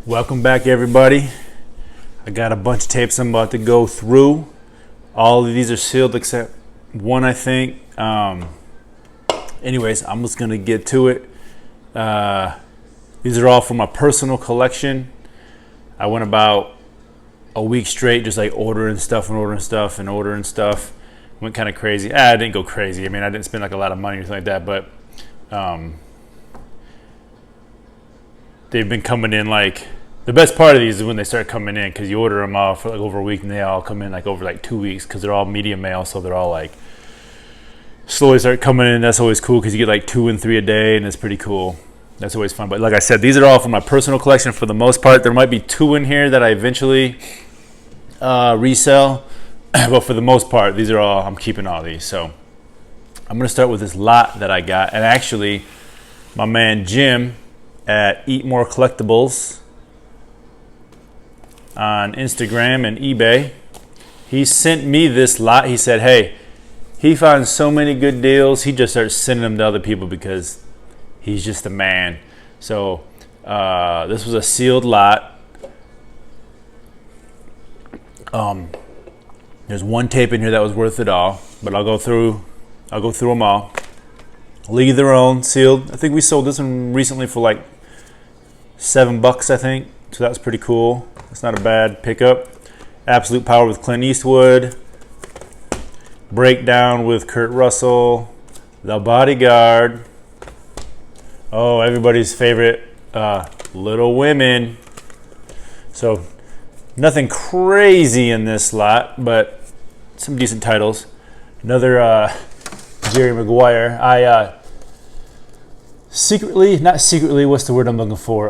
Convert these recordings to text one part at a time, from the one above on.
Welcome back, everybody. I got a bunch of tapes I'm about to go through. All of these are sealed except one, I think. Anyways, I'm just gonna get to it. These are all from my personal collection. I went about a week straight just like ordering stuff. Went kind of crazy. I didn't go crazy. I mean, I didn't spend like a lot of money or something like that, but they've been coming in like, the best part of these is when they start coming in, because you order them all for like over a week and they all come in like over like 2 weeks because they're all medium mail, so they're all like slowly start coming in. That's always cool because you get like 2 and 3 a day, and it's pretty cool. That's always fun. But like I said, these are all from my personal collection for the most part. There might be 2 in here that I eventually resell, but for the most part, these are all, I'm keeping all these. So I'm gonna start with this lot that I got, and actually my man Jim at Eat More Collectibles on Instagram and eBay, he sent me this lot. He said, hey, he finds so many good deals, he just starts sending them to other people because he's just a man. So this was a sealed lot. There's one tape in here that was worth it all, but I'll go through them all. League of Their Own, sealed. I think we sold this one recently for like $7, I think. So that's pretty cool. It's not a bad pickup. Absolute Power with Clint Eastwood. Breakdown with Kurt Russell. The Bodyguard. Oh, everybody's favorite, Little Women. So nothing crazy in this lot, but some decent titles. Another Jerry Maguire. I not secretly, what's the word I'm looking for?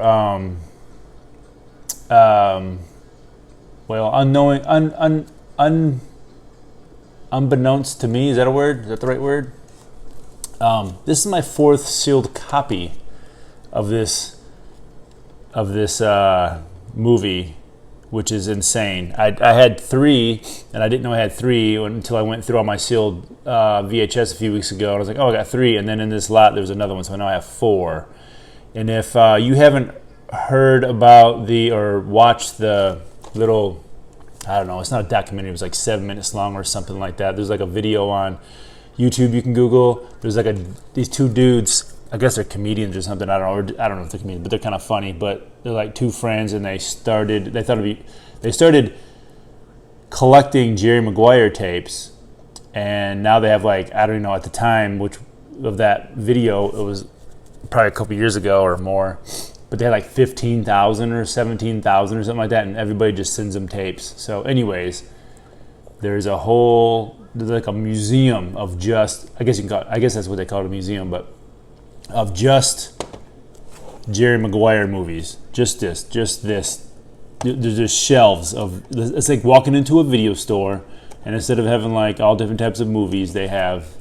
Unbeknownst to me, is that a word? Is that the right word? This is my 4th sealed copy of this movie, which is insane. I had 3, and I didn't know I had 3 until I went through all my sealed VHS a few weeks ago. I was like, oh, I got 3, and then in this lot there's another one, so now I have 4. And if you haven't heard about or watched the little, I don't know, it's not a documentary, it was like 7 minutes long or something like that. There's like a video on YouTube you can Google. There's like these 2 dudes, I guess they're comedians or something. I don't know if they're comedians, but they're kind of funny. But they're like 2 friends, and they started collecting Jerry Maguire tapes, and now they have like, I don't know at the time which of that video, it was probably a couple years ago or more, but they had like 15,000 or 17,000 or something like that, and everybody just sends them tapes. So anyways, there's like a museum of just, I guess that's what they call it, a museum, but of just Jerry Maguire movies. Just this. There's just shelves of, it's like walking into a video store, and instead of having like all different types of movies, they have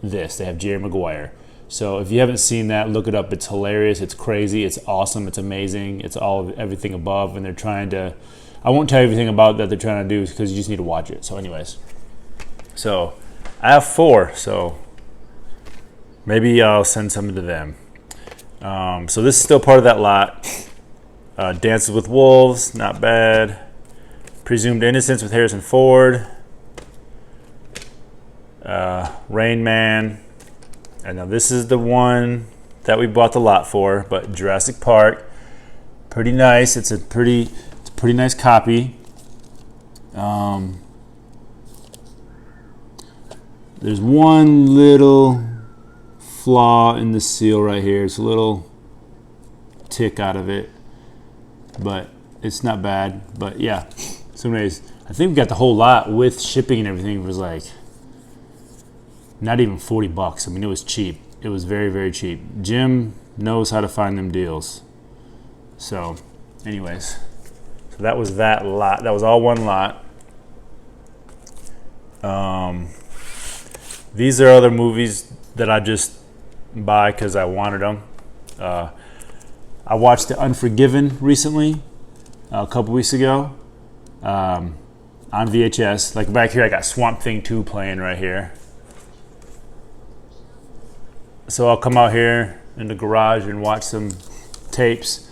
this. They have Jerry Maguire. So if you haven't seen that, look it up. It's hilarious. It's crazy. It's awesome. It's amazing. It's everything above, and they're trying to, I won't tell you everything about that they're trying to do because you just need to watch it. So anyways, so I have 4, so maybe I'll send some to them. So this is still part of that lot. Dances with Wolves, not bad. Presumed Innocence with Harrison Ford. Rain Man. And now this is the one that we bought the lot for, but Jurassic Park. Pretty nice. It's a pretty nice copy. There's one little flaw in the seal right here. It's a little tick out of it, but it's not bad. But yeah, so anyways, I think we got the whole lot with shipping and everything. It was like not even $40. I mean, it was cheap. It was very, very cheap. Jim knows how to find them deals. So anyways, so that was that lot. That was all one lot. These are other movies that I just buy because I wanted them. I watched the Unforgiven recently, a couple weeks ago, on VHS. Like back here, I got Swamp Thing 2 playing right here. So I'll come out here in the garage and watch some tapes,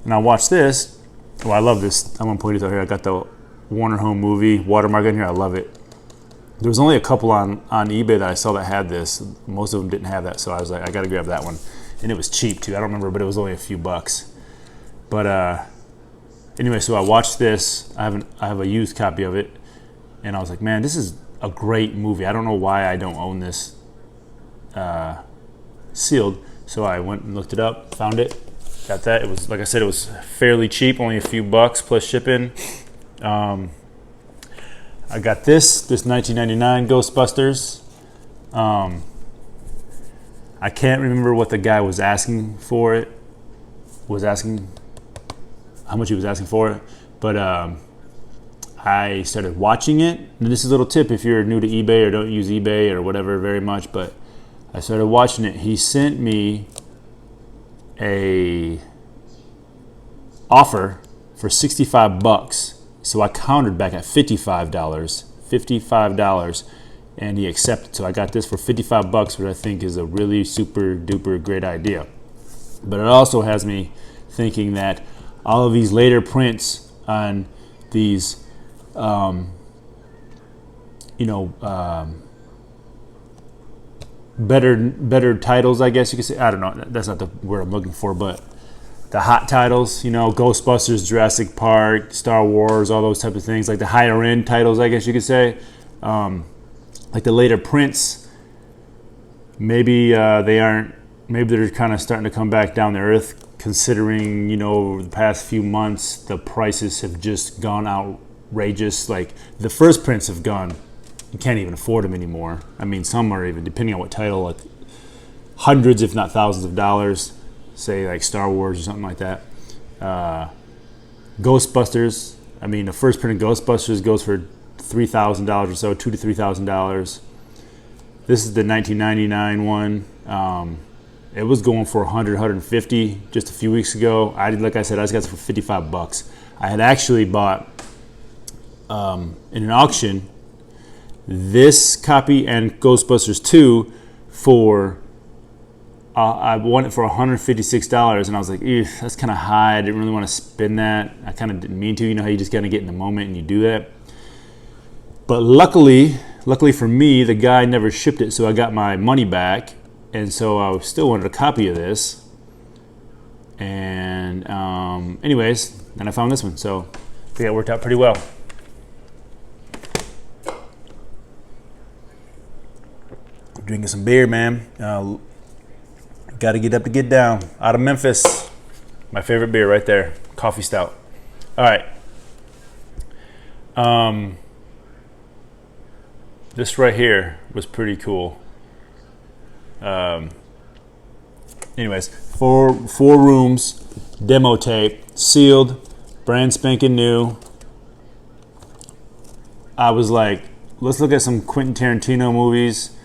and I'll watch this, I love this. I'm gonna point it out here. I got the Warner Home Movie watermark in here. I love it. There was only a couple on eBay that I saw that had this. Most of them didn't have that, so I was like, I gotta grab that one. And it was cheap too. I don't remember, but it was only a few bucks. But anyway, so I watched this. I have a used copy of it, and I was like, man, this is a great movie. I don't know why I don't own this sealed. So I went and looked it up, found it, got that. It was, like I said, it was fairly cheap, only a few bucks plus shipping. I got this 1999 Ghostbusters. I can't remember what the guy was asking for it. How much he was asking for it, but I started watching it. And this is a little tip if you're new to eBay or don't use eBay or whatever very much, but I started watching it. He sent me a offer for 65 bucks. So I countered back at $55, and he accepted. So I got this for 55 bucks, which I think is a really super duper great idea. But it also has me thinking that all of these later prints on these, better titles, I guess you could say. I don't know. That's not the word I'm looking for, but the hot titles, Ghostbusters, Jurassic Park, Star Wars, all those type of things, like the higher end titles, I guess you could say. Like the later prints, maybe maybe they're kind of starting to come back down to earth, considering, over the past few months, the prices have just gone outrageous. Like the first prints have gone, you can't even afford them anymore. I mean, some are even, depending on what title, like hundreds, if not thousands of dollars. Say like Star Wars or something like that. Ghostbusters. I mean, the first print of Ghostbusters goes for $3,000 or so, $2,000 to $3,000. This is the 1999 one. It was going for 100, 150 just a few weeks ago. Like I said, I just got it for 55 bucks. I had actually bought in an auction this copy and Ghostbusters 2 for. I won it for $156, and I was like, that's kind of high. I didn't really want to spend that. I kind of didn't mean to. You know how you just kind of get in the moment and you do that. But luckily for me, the guy never shipped it, so I got my money back, and so I still wanted a copy of this. And anyways, then I found this one, so I think it worked out pretty well. Drinking some beer, man. Got to get up to get down. Out of Memphis. My favorite beer right there. Coffee stout. All right. This right here was pretty cool. Anyways, four rooms, demo tape, sealed, brand spanking new. I was like, let's look at some Quentin Tarantino movies.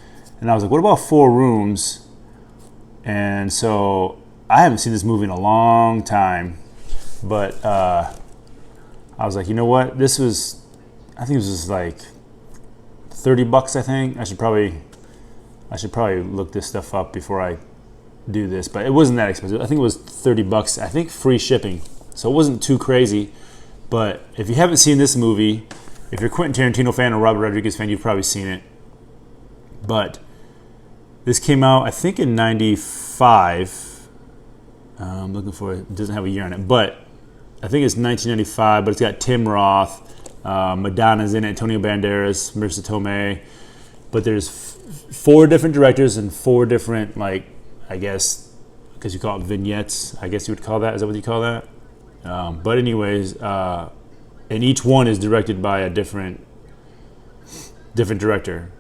And I was like, what about 4 rooms? And so I haven't seen this movie in a long time, but I was like, you know what? I think it was just like 30 bucks. I think I should probably look this stuff up before I do this, but it wasn't that expensive. I think it was 30 bucks. I think free shipping, so it wasn't too crazy. But if you haven't seen this movie, if you're a Quentin Tarantino fan or Robert Rodriguez fan, you've probably seen it. But this came out, I think, in 95. I'm looking for it. It doesn't have a year on it, but I think it's 1995. But it's got Tim Roth, Madonna's in it, Antonio Banderas, Marissa Tomei. But there's 4 different directors and 4 different, I guess, because you call it vignettes. I guess you would call that. Is that what you call that? But anyways, and each one is directed by a different director.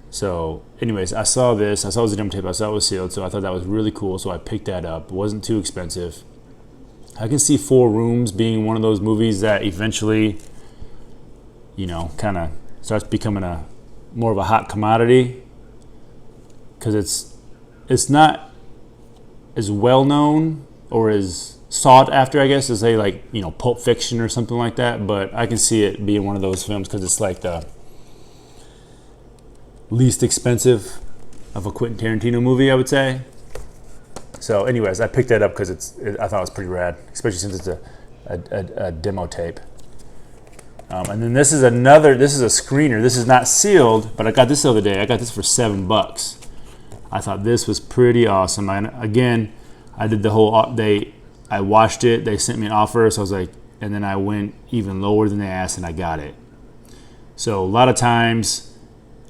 So, anyways, I saw this. I saw it was a demo tape. I saw it was sealed, so I thought that was really cool. So I picked that up. It wasn't too expensive. I can see 4 Rooms being one of those movies that eventually, kind of starts becoming more of a hot commodity, because it's not as well known or as sought after, I guess, as say Pulp Fiction or something like that. But I can see it being one of those films because it's like the least expensive of a Quentin Tarantino movie, I would say. So anyways, I picked that up because I thought it was pretty rad, especially since it's a a demo tape. And then this is a screener. This is not sealed, but I got this the other day. I got this for $7. I thought this was pretty awesome. Again, I did the whole, I watched it. They sent me an offer, so I was like, and then I went even lower than they asked, and I got it. So a lot of times,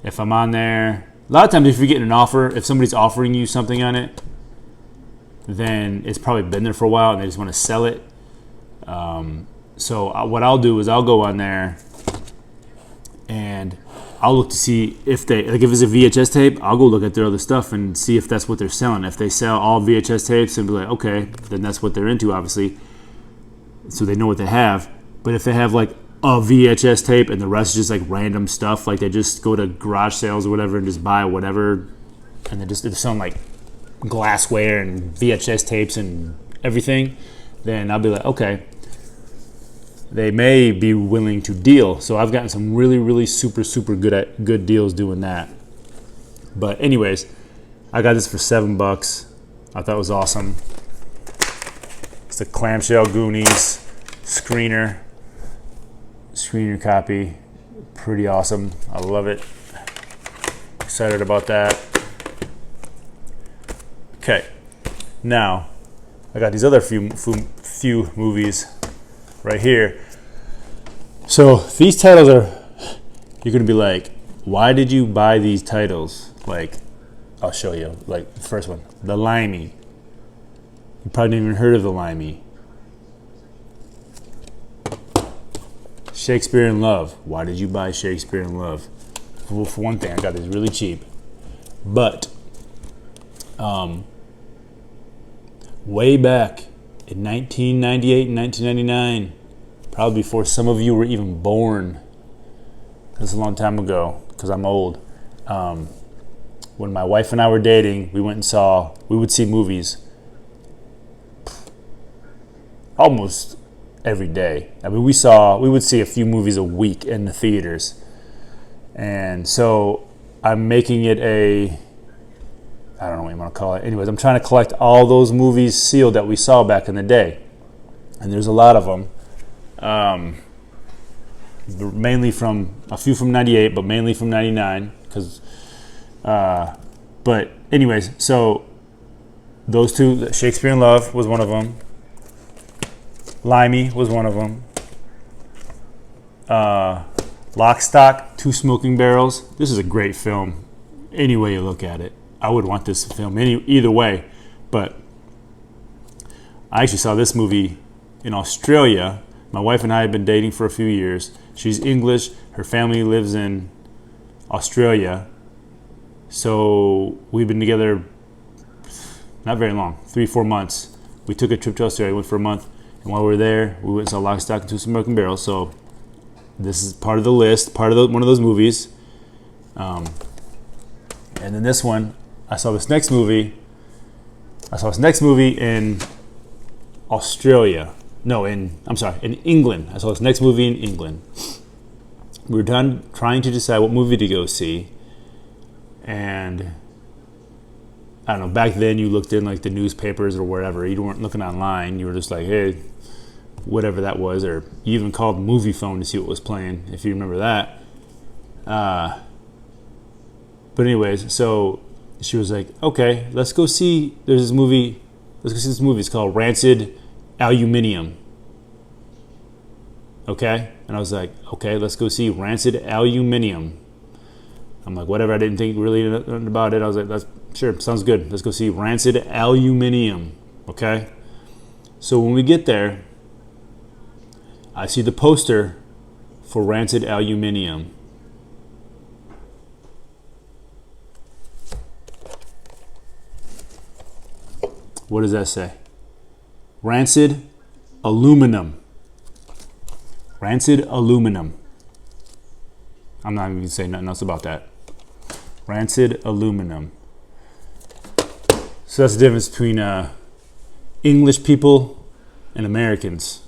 if I'm on there, a lot of times if you're getting an offer, if somebody's offering you something on it, then it's probably been there for a while and they just want to sell it. So what I'll do is I'll go on there and I'll look to see if they, like if it's a VHS tape, I'll go look at their other stuff and see if that's what they're selling. If they sell all VHS tapes, and be like, okay, then that's what they're into, obviously. So they know what they have. But if they have like a VHS tape and the rest is just like random stuff, like they just go to garage sales or whatever and just buy whatever, and they're selling like glassware and VHS tapes and everything, then I'll be like, okay, they may be willing to deal. So I've gotten some really, really super good deals doing that. But anyways, I got this for $7. I thought it was awesome. It's a clamshell Goonies screener copy. Pretty awesome. I love it. Excited about that. Okay, now I got these other few movies right here. So these titles are, you're gonna be like, why did you buy these titles? Like, I'll show you. Like the first one, The Limey. You probably never even heard of The Limey. Shakespeare in Love. Why did you buy Shakespeare in Love? Well, for one thing, I got these really cheap. But way back in 1998 and 1999, probably before some of you were even born. That's a long time ago because I'm old. When my wife and I were dating, we would see movies almost every day. I mean, we would see a few movies a week in the theaters. And so I'm making it I don't know what you want to call it. Anyways, I'm trying to collect all those movies sealed that we saw back in the day. And there's a lot of them. Mainly a few from 98, but mainly from 99. But anyways, so those two, Shakespeare in Love was one of them. Limey was one of them. Lock, Stock, Two Smoking Barrels. This is a great film. Any way you look at it. I would want this film either way. But I actually saw this movie in Australia. My wife and I have been dating for a few years. She's English. Her family lives in Australia. So we've been together not very long, 3-4 months. We took a trip to Australia, went for a month. And while we were there, we went and saw Lock, Stock, and Two Smoking Barrels. So this is part of the list, one of those movies. And then this one, I saw this next movie in Australia. No, in England. I saw this next movie in England. We were trying to decide what movie to go see. And I don't know, back then you looked in like the newspapers or wherever. You weren't looking online. You were just like, hey, whatever that was. Or you even called Movie Phone to see what was playing, if you remember that. But anyways, so she was like, okay, let's go see this movie. It's called Rancid Aluminium. Okay? And I was like, okay, let's go see Rancid Aluminium. I'm like, whatever. I didn't think really nothing about it. I was like, sure, sounds good. Let's go see Rancid Aluminium. Okay? So when we get there, I see the poster for Rancid Aluminium. What does that say? Rancid Aluminum. Rancid Aluminum. I'm not even going to say nothing else about that. Rancid Aluminum. So that's the difference between English people and Americans.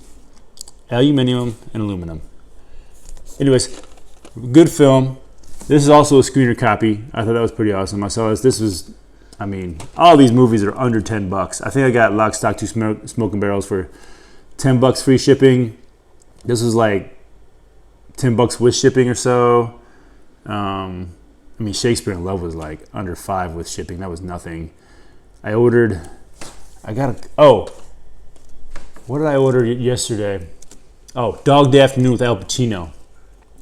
Aluminium and aluminum. Anyways, good film. This is also a screener copy. I thought that was pretty awesome. I saw this. All these movies are under $10. I think I got Lock, Stock, Two Smoking Barrels for $10 free shipping. This was like $10 with shipping or so. I mean, Shakespeare in Love was like under $5 with shipping. That was nothing. What did I order yesterday? Oh, Dog Day Afternoon with Al Pacino,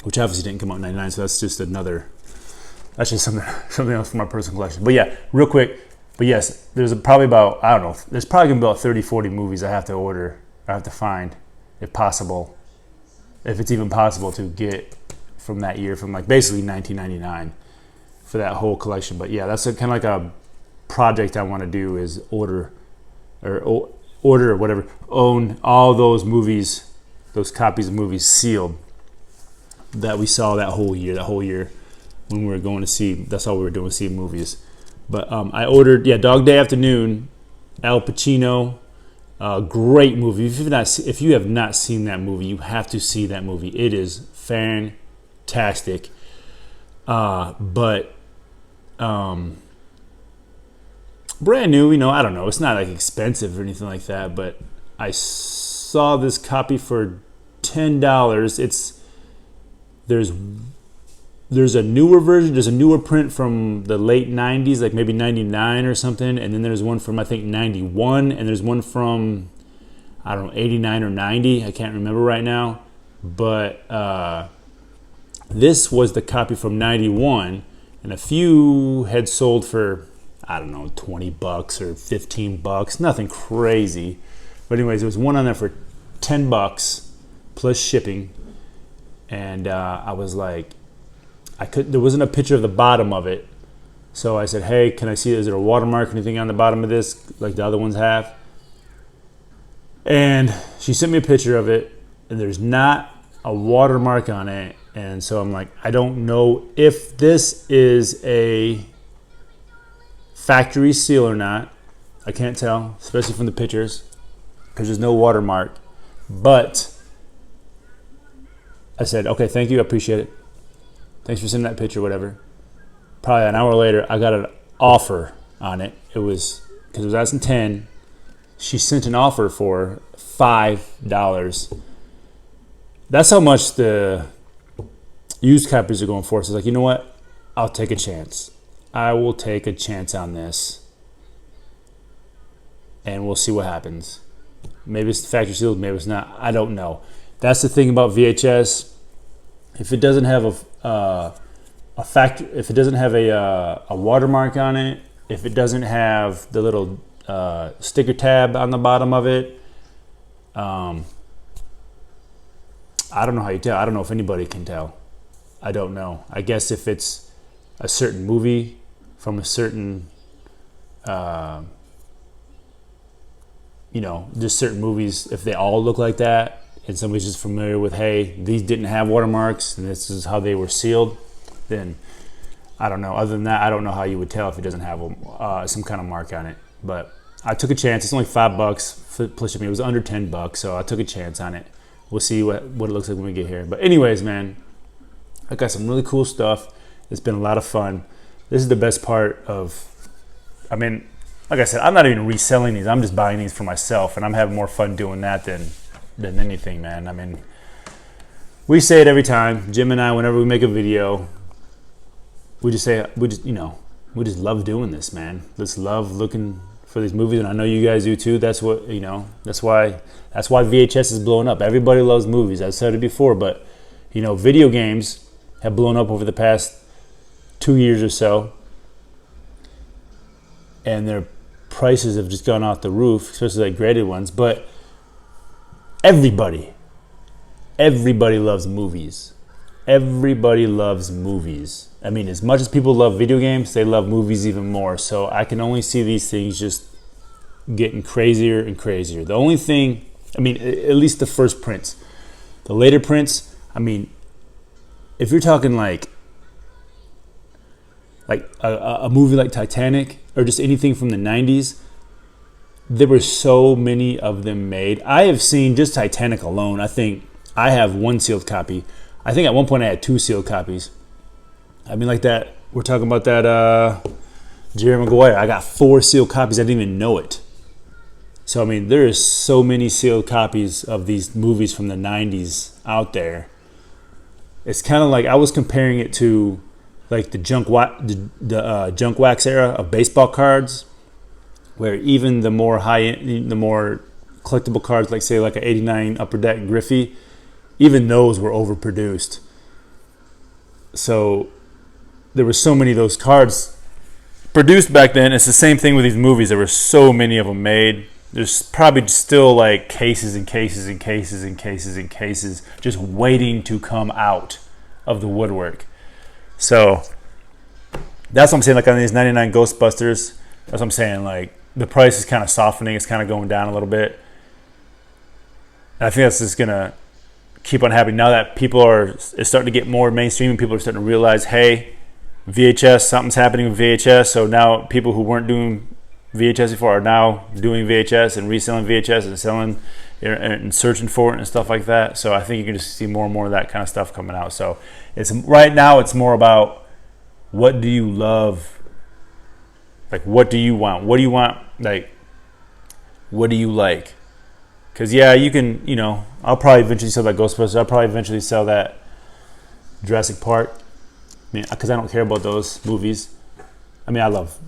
which obviously didn't come out in '99, so that's just something else for my personal collection. But yeah, real quick. But yes, there's probably about, I don't know, there's probably going to be about 30, 40 movies I have to order, I have to find, if possible, if it's even possible to get from that year, from like basically 1999 for that whole collection. But yeah, that's kind of like a project I want to do, is order or whatever, own all those movies, those copies of movies sealed that we saw that whole year when we were going to see, that's all we were doing, see movies. But I ordered, Dog Day Afternoon, Al Pacino, great movie. If you have not seen that movie, you have to see that movie. It is fantastic. But brand new, I don't know. It's not like expensive or anything like that. But I saw this copy for $10. There's a newer version. There's a newer print from the late 90s, like maybe 99 or something. And then there's one from, I think, 91. And there's one from, I don't know, 89 or 90. I can't remember right now. But this was the copy from 91. And a few had sold for, I don't know, $20 or $15. Nothing crazy. But anyways, there was one on there for $10 plus shipping. And I was like, there wasn't a picture of the bottom of it. So I said, hey, can I see, is there a watermark, anything on the bottom of this like the other ones have? And she sent me a picture of it, and there's not a watermark on it. And so I'm like, I don't know if this is a factory seal or not. I can't tell, especially from the pictures, because there's no watermark. But I said, okay, thank you, I appreciate it. Thanks for sending that picture, whatever. Probably an hour later, I got an offer on it. It was, because it was asking 10. She sent an offer for $5. That's how much the used copies are going for. So it's like, you know what? I'll take a chance. I will take a chance on this. And we'll see what happens. Maybe it's factory sealed, maybe it's not. I don't know. That's the thing about VHS. If it doesn't have if it doesn't have a watermark on it, if it doesn't have the little sticker tab on the bottom of it, I don't know how you tell. I don't know if anybody can tell. I don't know. I guess if it's a certain movie from a certain, just certain movies, if they all look like that, and somebody's just familiar with, hey, these didn't have watermarks, and this is how they were sealed, then I don't know. Other than that, I don't know how you would tell if it doesn't have some kind of mark on it. But I took a chance. It's only $5 plus shipping. It was under $10, so I took a chance on it. We'll see what it looks like when we get here. But anyways, man, I got some really cool stuff. It's been a lot of fun. This is the best part of, like I said, I'm not even reselling these. I'm just buying these for myself, and I'm having more fun doing that than anything, man. We say it every time, Jim and I, whenever we make a video, we just love doing this, man. Just love looking for these movies, and I know you guys do too. That's why VHS is blowing up. Everybody loves movies. I've said it before, but video games have blown up over the past 2 years or so, and their prices have just gone off the roof, especially like graded ones. But everybody loves movies. Everybody loves movies. As much as people love video games, they love movies even more. So I can only see these things just getting crazier and crazier. The only thing, at least the first prints. The later prints, if you're talking like a movie like Titanic or just anything from the 90s, there were so many of them made. I have seen just Titanic alone. I think I have one sealed copy. I think at one point I had 2 sealed copies. Like that, we're talking about that Jerry Maguire. I got 4 sealed copies. I didn't even know it. So, I mean, there is so many sealed copies of these movies from the 90s out there. It's kind of like I was comparing it to like the junk wax era of baseball cards, where even the more the more collectible cards, like say like an '89 Upper Deck Griffey, even those were overproduced. So there were so many of those cards produced back then. It's the same thing with these movies. There were so many of them made. There's probably still like cases and cases and cases and cases and cases just waiting to come out of the woodwork. So that's what I'm saying. Like on these 99 Ghostbusters, that's what I'm saying. Like the price is kind of softening. It's kind of going down a little bit. And I think that's just going to keep on happening now that it's starting to get more mainstream and people are starting to realize, hey, VHS, something's happening with VHS. So now people who weren't doing VHS before are now doing VHS and reselling VHS and selling and searching for it and stuff like that. So I think you can just see more and more of that kind of stuff coming out. So it's right now it's more about what do you love? Like what do you want? What do you want? Like what do you like? Because yeah, you can, I'll probably eventually sell that Ghostbusters. I'll probably eventually sell that Jurassic Park. I mean, because I don't care about those movies. I mean,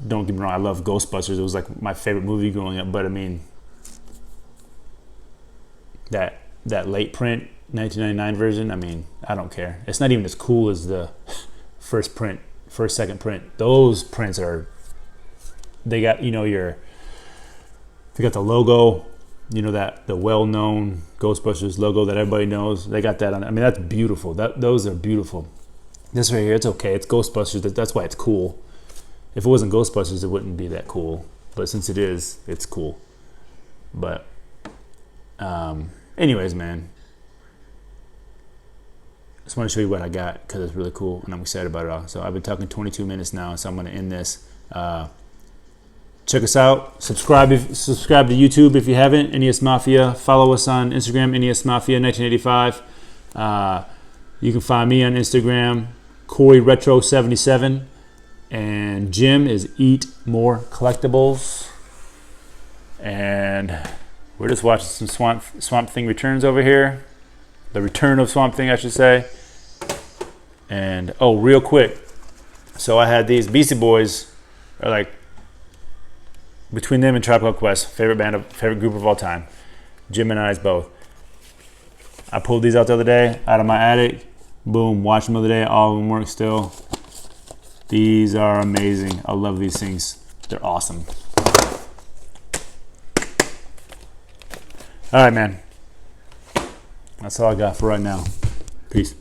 don't get me wrong, I love Ghostbusters. It was like my favorite movie growing up. But I mean, that late print 1999 version, I mean, I don't care. It's not even as cool as the second print. Those prints they got, they got the logo, that the well-known Ghostbusters logo that everybody knows. They got that on. I mean, that's beautiful. Those are beautiful. This right here, it's okay. It's Ghostbusters. That's why it's cool. If it wasn't Ghostbusters, it wouldn't be that cool. But since it is, it's cool. But, anyways, man. Just want to show you what I got because it's really cool and I'm excited about it all. So I've been talking 22 minutes now, so I'm going to end this. Check us out. Subscribe to YouTube if you haven't. NESmafia. Follow us on Instagram, NESmafia 1985. You can find me on Instagram, CoreyRetro77. And Jim is Eat More Collectibles. And we're just watching some Swamp Thing Returns over here. The return of Swamp Thing, I should say. And, real quick. So I had these Beastie Boys, are like, between them and Tribe Called Quest, favorite group of all time. Jim and I's both. I pulled these out the other day, out of my attic. Boom, watched them the other day. All of them work still. These are amazing. I love these things. They're awesome. All right, man. That's all I got for right now. Peace.